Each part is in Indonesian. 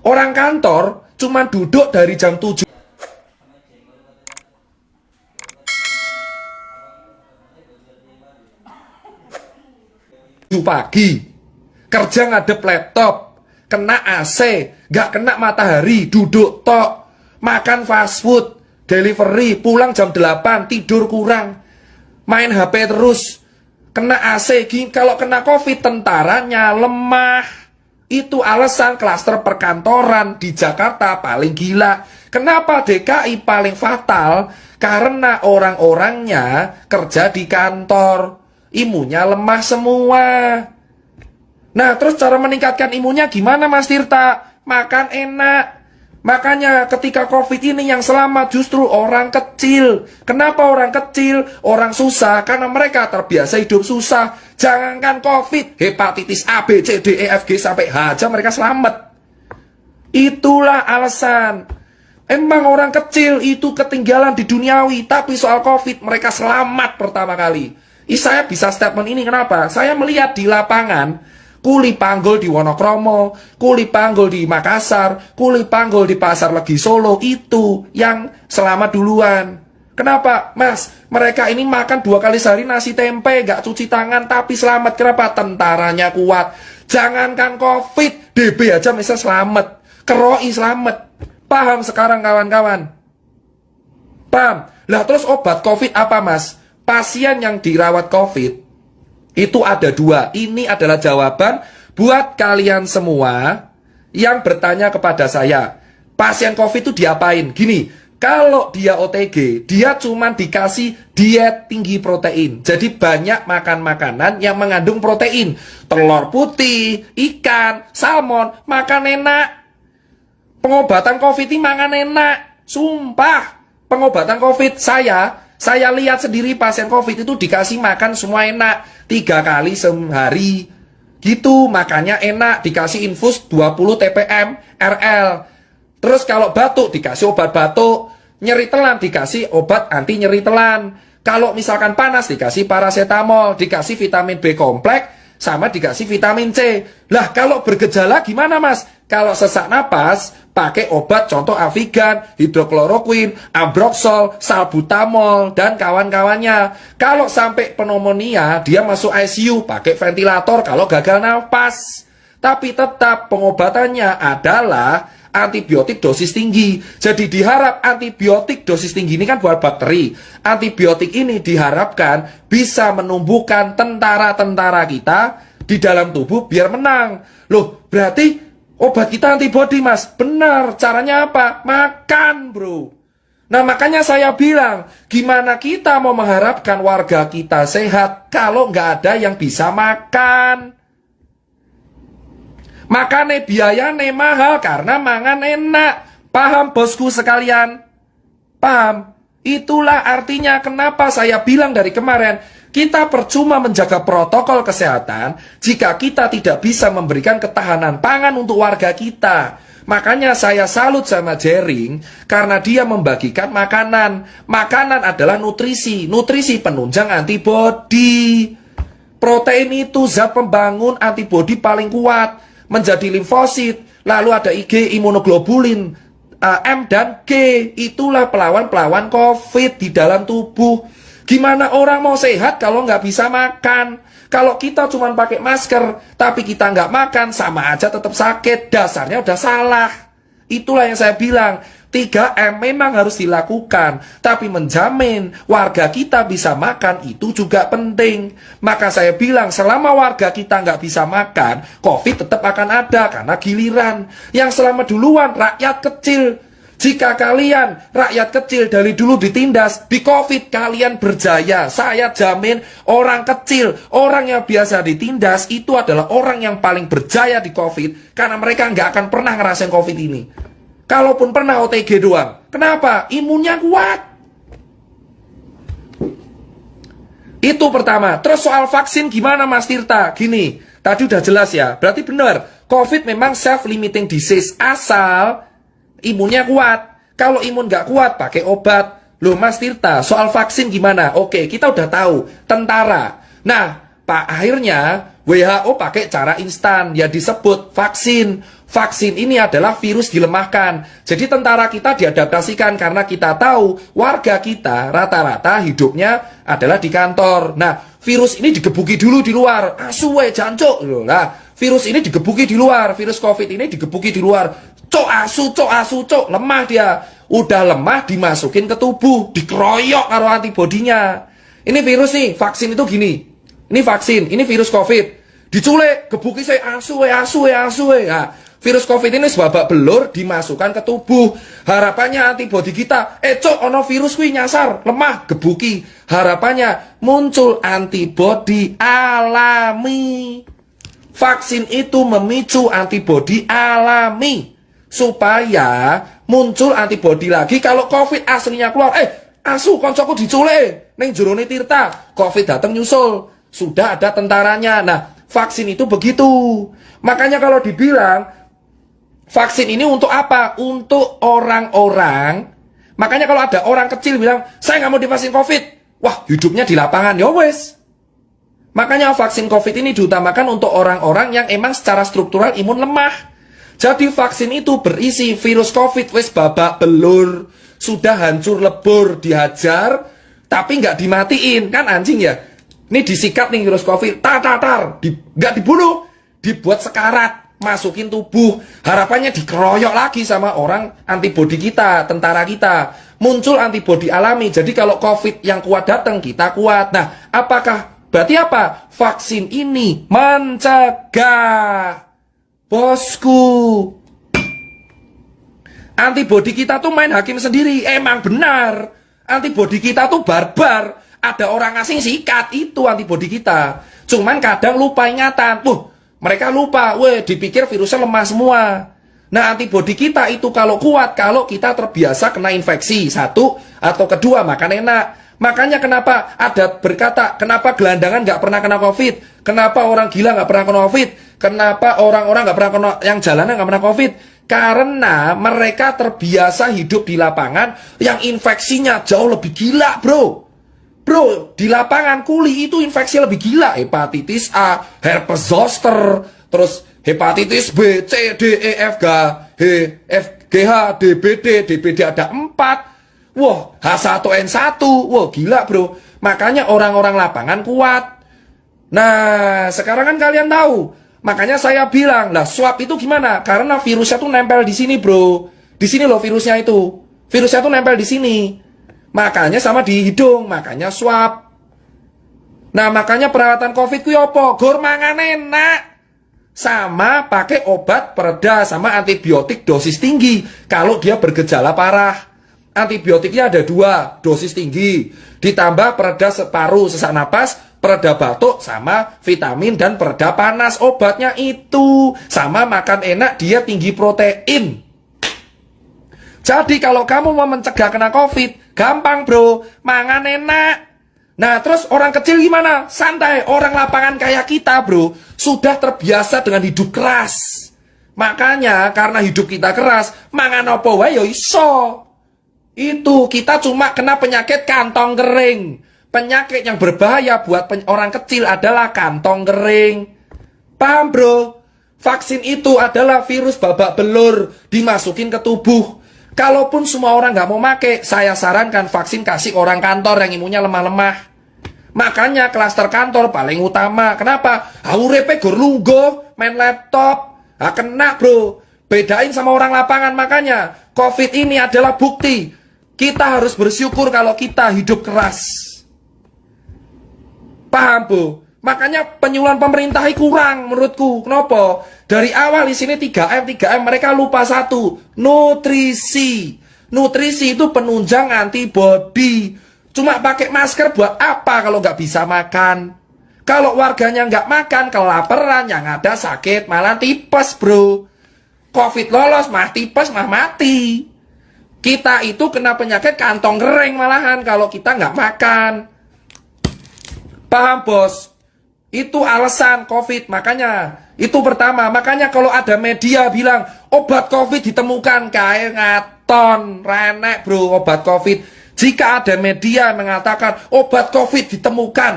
Orang kantor cuma duduk dari jam 7 pagi, kerja ngadep laptop, kena AC, gak kena matahari, duduk tok, makan fast food, delivery, pulang jam 8, tidur kurang, main HP terus, kena AC, kalau kena COVID tentaranya lemah. Itu alasan klaster perkantoran di Jakarta paling gila. Kenapa DKI paling fatal? Karena orang-orangnya kerja di kantor, imunnya lemah semua. Nah, terus cara meningkatkan imunnya gimana, Mas Tirta? Makan enak. Makanya ketika COVID ini yang selamat justru orang kecil. Kenapa orang kecil? Orang susah, karena mereka terbiasa hidup susah. Jangankan COVID, hepatitis A, B, C, D, E, F, G, sampai H aja mereka selamat. Itulah alasan. Emang orang kecil itu ketinggalan di duniawi, tapi soal COVID mereka selamat pertama kali. Saya bisa statement ini kenapa? Saya melihat di lapangan, kuli panggul di Wonokromo, kuli panggul di Makassar, kuli panggul di Pasar Legi Solo, itu yang selamat duluan. Kenapa? Mas, mereka ini makan 2 kali sehari nasi tempe, gak cuci tangan, tapi selamat. Kenapa? Tentaranya kuat. Jangankan COVID, DB aja bisa selamat. Keroi selamat. Paham sekarang kawan-kawan? Paham? Lah terus obat COVID apa, Mas? Pasien yang dirawat COVID itu ada 2. Ini adalah jawaban buat kalian semua yang bertanya kepada saya. Pasien COVID itu diapain? Gini, kalau dia OTG, dia cuma dikasih diet tinggi protein. Jadi banyak makan makanan yang mengandung protein. Telur putih, ikan, salmon, makan enak. Pengobatan COVID ini makan enak. Sumpah, pengobatan COVID saya lihat sendiri pasien COVID itu dikasih makan semua enak. 3 kali sehari gitu, makannya enak, dikasih infus 20 TPM RL. Terus kalau batuk dikasih obat batuk, nyeri telan dikasih obat anti nyeri telan, kalau misalkan panas dikasih paracetamol, dikasih vitamin B kompleks, sama dikasih vitamin C. Lah kalau bergejala gimana, Mas? Kalau sesak napas pakai obat contoh Avigan, hidrokloroquine, ambroxol, salbutamol, dan kawan-kawannya. Kalau sampai pneumonia, dia masuk ICU, pakai ventilator kalau gagal nafas. Tapi tetap pengobatannya adalah antibiotik dosis tinggi. Jadi diharap antibiotik dosis tinggi ini kan buat bakteri. Antibiotik ini diharapkan bisa menumbuhkan tentara-tentara kita di dalam tubuh biar menang. Loh, berarti obat kita antibody, Mas. Benar, caranya apa? Makan, bro. Nah, makanya saya bilang, gimana kita mau mengharapkan warga kita sehat kalau nggak ada yang bisa makan? Makanya biayanya mahal karena mangan enak. Paham, bosku sekalian? Paham? Itulah artinya kenapa saya bilang dari kemarin, kita percuma menjaga protokol kesehatan jika kita tidak bisa memberikan ketahanan pangan untuk warga kita. Makanya saya salut sama Jering karena dia membagikan makanan. Makanan adalah nutrisi, nutrisi penunjang antibodi. Protein itu zat pembangun antibodi paling kuat, menjadi limfosit. Lalu ada IG, imunoglobulin, M dan G. Itulah pelawan-pelawan COVID di dalam tubuh. Gimana orang mau sehat kalau nggak bisa makan? Kalau kita cuma pakai masker, tapi kita nggak makan, sama aja tetap sakit. Dasarnya udah salah. Itulah yang saya bilang, 3M memang harus dilakukan, tapi menjamin warga kita bisa makan itu juga penting. Maka saya bilang, selama warga kita nggak bisa makan, COVID tetap akan ada, karena giliran. Yang selamat duluan, rakyat kecil. Jika kalian, rakyat kecil dari dulu ditindas, di COVID kalian berjaya. Saya jamin orang kecil, orang yang biasa ditindas, itu adalah orang yang paling berjaya di COVID. Karena mereka nggak akan pernah ngerasain COVID ini. Kalaupun pernah OTG doang. Kenapa? Imunnya kuat. Itu pertama. Terus soal vaksin gimana, Mas Tirta? Gini, tadi udah jelas ya. Berarti benar, COVID memang self-limiting disease asal imunnya kuat. Kalau imun nggak kuat, pakai obat. Loh, Mas Tirta, soal vaksin gimana? Oke, kita udah tahu. Tentara. Nah, Pak, akhirnya WHO pakai cara instan, ya disebut vaksin. Vaksin ini adalah virus dilemahkan. Jadi tentara kita diadaptasikan karena kita tahu warga kita rata-rata hidupnya adalah di kantor. Nah, virus ini digebuki dulu di luar. Asuwe jancuk. Nah, virus ini digebuki di luar. Virus COVID ini digebuki di luar. Cok asu, cok. Lemah dia. Udah lemah dimasukin ke tubuh. Dikeroyok karo antibodinya. Ini virus nih, vaksin itu gini. Ini vaksin, ini virus COVID. Diculik, gebuki saya asu. Nah, virus COVID ini sebabak belur dimasukkan ke tubuh. Harapannya antibodi kita, cok ono virus kuwi nyasar, lemah, gebuki. Harapannya muncul antibodi alami. Vaksin itu memicu antibodi alami supaya muncul antibodi lagi kalau COVID aslinya keluar. Asu koncoku diculik ning jerone Tirta, COVID datang nyusul. Sudah ada tentaranya. Nah, vaksin itu begitu. Makanya kalau dibilang vaksin ini untuk apa? Untuk orang-orang. Makanya kalau ada orang kecil bilang, saya nggak mau divaksin COVID. Wah, hidupnya di lapangan. Ya wes. Makanya vaksin COVID ini diutamakan untuk orang-orang yang emang secara struktural imun lemah. Jadi vaksin itu berisi virus COVID wes babak belur. Sudah hancur lebur, dihajar, tapi nggak dimatiin. Kan anjing ya. Ini disikat nih virus COVID. Nggak dibunuh. Dibuat sekarat. Masukin tubuh, harapannya dikeroyok lagi sama orang antibodi kita, tentara kita, muncul antibodi alami. Jadi kalau COVID yang kuat datang, kita kuat. Nah, berarti apa? Vaksin ini mencegah, bosku. Antibodi kita tuh main hakim sendiri. Emang benar, antibodi kita tuh barbar. Ada orang asing sikat, itu antibodi kita. Cuman kadang lupa ingatan. Mereka lupa, dipikir virusnya lemah semua. Nah, antibodi kita itu kalau kuat, kalau kita terbiasa kena infeksi, satu, atau kedua, makan enak. Makanya kenapa ada berkata, kenapa gelandangan nggak pernah kena COVID? Kenapa orang gila nggak pernah kena COVID? Kenapa orang-orang nggak pernah kena, yang jalanan nggak pernah COVID? Karena mereka terbiasa hidup di lapangan yang infeksinya jauh lebih gila, bro. Bro, di lapangan kuli itu infeksi lebih gila. Hepatitis A, herpes zoster, terus hepatitis B, C, D, E, F, G, H, DBD ada 4. Wah, H1N1. Wah, gila bro. Makanya orang-orang lapangan kuat. Nah, sekarang kan kalian tahu. Makanya saya bilang, lah swab itu gimana? Karena virusnya tuh nempel di sini bro. Di sini loh virusnya itu. Virusnya tuh nempel di sini. Makanya sama di hidung, makanya swab. Nah, makanya perawatan COVID ku apa? Gor mangan enak. Sama pakai obat pereda sama antibiotik dosis tinggi kalau dia bergejala parah. Antibiotiknya ada 2, dosis tinggi. Ditambah pereda paru, sesak napas, pereda batuk, sama vitamin dan pereda panas. Obatnya itu. Sama makan enak, dia tinggi protein. Jadi kalau kamu mau mencegah kena COVID, gampang bro, mangan enak. Nah terus orang kecil gimana? Santai, orang lapangan kayak kita bro, sudah terbiasa dengan hidup keras. Makanya karena hidup kita keras, mangan apa wae yo iso. Itu kita cuma kena penyakit kantong kering. Penyakit yang berbahaya buat orang kecil adalah kantong kering. Paham bro? Vaksin itu adalah virus babak belur dimasukin ke tubuh. Kalaupun semua orang nggak mau make, saya sarankan vaksin kasih orang kantor yang imunnya lemah-lemah. Makanya klaster kantor paling utama. Kenapa? Urepe gor lungguh, main laptop. Kena bro. Bedain sama orang lapangan. Makanya COVID ini adalah bukti. Kita harus bersyukur kalau kita hidup keras. Paham bu? Makanya penyuluhan pemerintah kurang menurutku. Kenapa? Dari awal di sini 3M mereka lupa satu, nutrisi. Nutrisi itu penunjang antibodi. Cuma pakai masker buat apa kalau nggak bisa makan? Kalau warganya nggak makan, kelaparan, yang ada sakit malah tipes bro. COVID lolos, mah tipes, mah mati. Kita itu kena penyakit kantong kering malahan kalau kita nggak makan. Paham bos? Itu alasan COVID, makanya itu pertama. Makanya kalau ada media bilang obat COVID ditemukan, kayak ngaton renek bro obat COVID. Jika ada media mengatakan obat COVID ditemukan,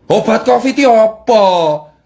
obat COVID itu apa?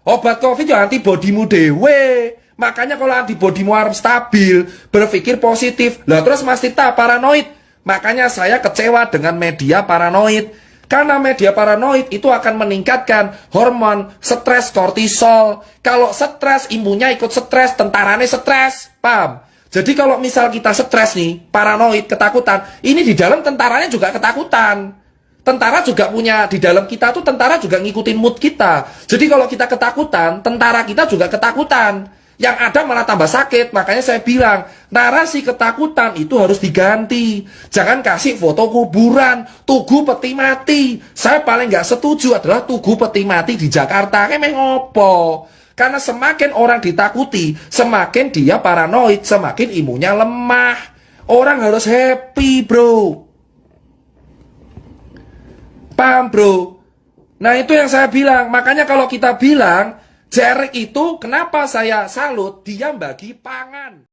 Obat COVID ya antibodimu dewe. Makanya kalau antibodimu harus stabil, berpikir positif. Lah terus Mas Tita paranoid. Makanya saya kecewa dengan media paranoid. Karena media paranoid itu akan meningkatkan hormon stres kortisol. Kalau stres, imunnya ikut stres, tentaranya stres. Paham? Jadi kalau misal kita stres nih, paranoid, ketakutan, ini di dalam tentaranya juga ketakutan. Tentara juga punya, di dalam kita tuh tentara juga ngikutin mood kita. Jadi kalau kita ketakutan, tentara kita juga ketakutan. Yang ada malah tambah sakit. Makanya saya bilang, narasi ketakutan itu harus diganti. Jangan kasih foto kuburan, tugu peti mati. Saya paling nggak setuju adalah tugu peti mati di Jakarta. Kayak ngopo. Karena semakin orang ditakuti, semakin dia paranoid, semakin imunnya lemah. Orang harus happy, bro. Paham, bro? Nah, itu yang saya bilang. Makanya kalau kita bilang, Jared itu kenapa saya salut, dia bagi pangan.